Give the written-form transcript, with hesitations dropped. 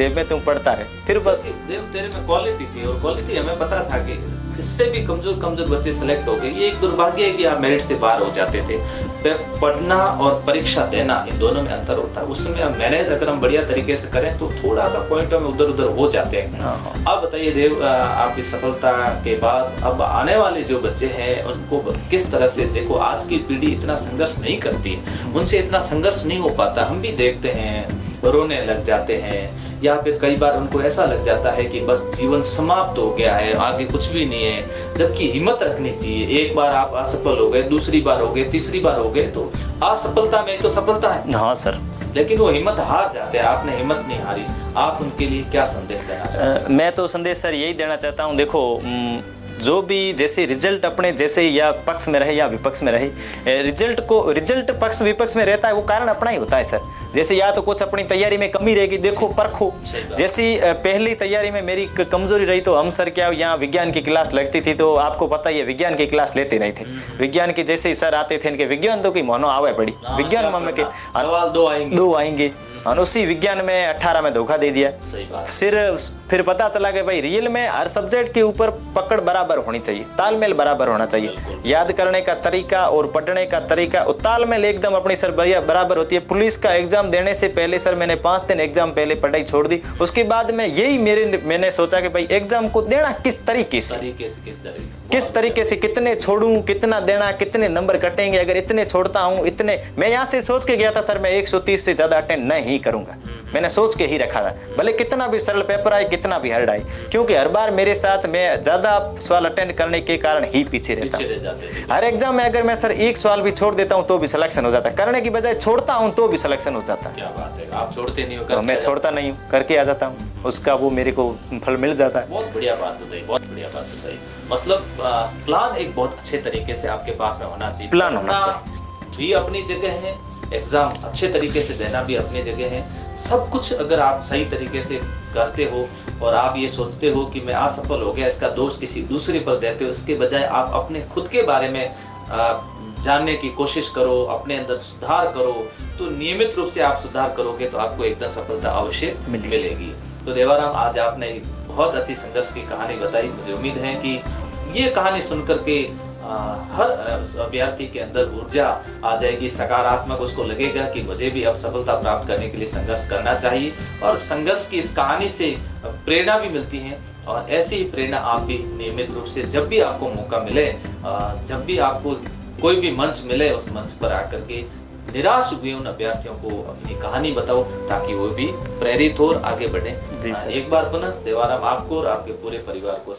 देव में तुम पढ़ता रहे, फिर बस देव तेरे में क्वालिटी थी, और क्वालिटी हमें पता था कि इससे भी कमजोर कमजोर बच्चे सेलेक्ट हो गए। ये एक दुर्भाग्य है कि आप मेरिट से बाहर हो जाते थे। पढ़ना और परीक्षा देना, इन दोनों में अंतर होता है। उसमें हम मैनेज अगर हम बढ़िया तरीके से करें तो थोड़ा सा पॉइंट में उधर उधर हो जाते हैं। अब बताइए देव, आपकी सफलता के बाद अब आने वाले जो बच्चे हैं उनको किस तरह से, देखो आज की पीढ़ी इतना संघर्ष नहीं करती, उनसे इतना संघर्ष नहीं हो पाता। हम भी देखते हैं रोने लग जाते हैं, या फिर कई बार उनको ऐसा लग जाता है कि बस जीवन समाप्त हो गया है, आगे कुछ भी नहीं है। जबकि हिम्मत रखनी चाहिए। एक बार आप असफल हो गए, दूसरी बार हो गए, तीसरी बार हो गए, तो असफलता में तो सफलता है। हाँ सर, लेकिन वो हिम्मत हार जाते हैं, आपने हिम्मत नहीं हारी। आप उनके लिए क्या संदेश देना चाहते हैं? मैं तो संदेश सर यही देना चाहता हूँ, देखो जो भी जैसे रिजल्ट अपने जैसे या पक्ष में रहे या विपक्ष में रहे, रिजल्ट पक्ष विपक्ष में रहता है, वो कारण अपना ही होता है सर। जैसे या तो कुछ अपनी तैयारी में कमी रहेगी, देखो परखो। जैसी पहली तैयारी में मेरी कमजोरी रही तो हम सर क्या यहाँ विज्ञान की क्लास लगती थी, तो आपको पता ही है विज्ञान की क्लास लेते नहीं थे। विज्ञान की जैसे ही सर आते थे इनके विज्ञान तो की मोनो आवे पड़ी, विज्ञान में के सवाल दो आएंगे और उसी विज्ञान में 18 में धोखा दे दिया। फिर पता चला कि भाई रियल में हर सब्जेक्ट के ऊपर पकड़ बराबर होनी चाहिए, तालमेल बराबर होना चाहिए। याद करने का तरीका और पढ़ने का तरीका, तालमेल एकदम अपनी सर बराबर होती है। पुलिस का एग्जाम देने से पहले सर मैंने 5 दिन एग्जाम पहले पढ़ाई छोड़ दी। उसके बाद में यही मैंने सोचा कि भाई एग्जाम को देना किस तरीके से कितने छोड़ूं, कितना देना, कितने नंबर कटेंगे। अगर इतने छोड़ता हूं, इतने, मैं यहाँ से सोच के गया था सर मैं 130 से ज्यादा अटेंड नहीं करूंगा, मैंने सोच के ही रखा था। भले कितना भी सरल पेपर आए, कितना भी हार्ड आए, क्योंकि हर बार मेरे साथ मैं ज्यादा सवाल अटेंड करने के कारण ही पीछे रहता हूँ। हर एग्जाम में अगर मैं सर एक सवाल भी छोड़ देता हूँ तो भी सिलेक्शन हो जाता है, करने की बजाय छोड़ता हूँ तो भी सिलेक्शन हो जाता है। क्या बात है, आप छोड़ते नहीं हो? तो मैं छोड़ता नहीं हूँ, करके आ जाता हूँ, उसका वो मेरे को फल मिल जाता है। बहुत बढ़िया बात बताई, बहुत बढ़िया बात बताई। मतलब प्लान एक बहुत अच्छे तरीके से आपके पास में होना चाहिए। प्लान होना चाहिए भी अपनी जगह है, एग्जाम अच्छे तरीके से देना भी अपनी जगह है। सब कुछ अगर आप सही तरीके से करते हो और आप ये सोचते हो कि मैं असफल हो गया, इसका दोष किसी दूसरे पर देते हो, इसके बजाय आप अपने खुद के बारे में जानने की कोशिश करो, अपने अंदर सुधार करो, तो नियमित रूप से आप सुधार करोगे तो आपको एकदम सफलता अवश्य मिलेगी। तो देवाराम, आज आपने बहुत अच्छी संघर्ष की कहानी बताई। मुझे उम्मीद है कि ये कहानी सुनकर के हर अभ्यर्थी के अंदर ऊर्जा आ जाएगी, सकारात्मक, उसको लगेगा कि मुझे भी अब सफलता प्राप्त करने के लिए संघर्ष करना चाहिए। और संघर्ष की इस कहानी से प्रेरणा भी मिलती है, और ऐसी ही प्रेरणा आप भी नियमित रूप से जब भी आपको मौका मिले, जब भी आपको कोई भी मंच मिले, उस मंच पर आकर के निराश हुए उन अभ्यर्थियों को अपनी कहानी बताओ, ताकि वो भी प्रेरित हो और आगे बढ़े। जी सर। एक बार पुनः देवाराम आपको और आपके पूरे परिवार को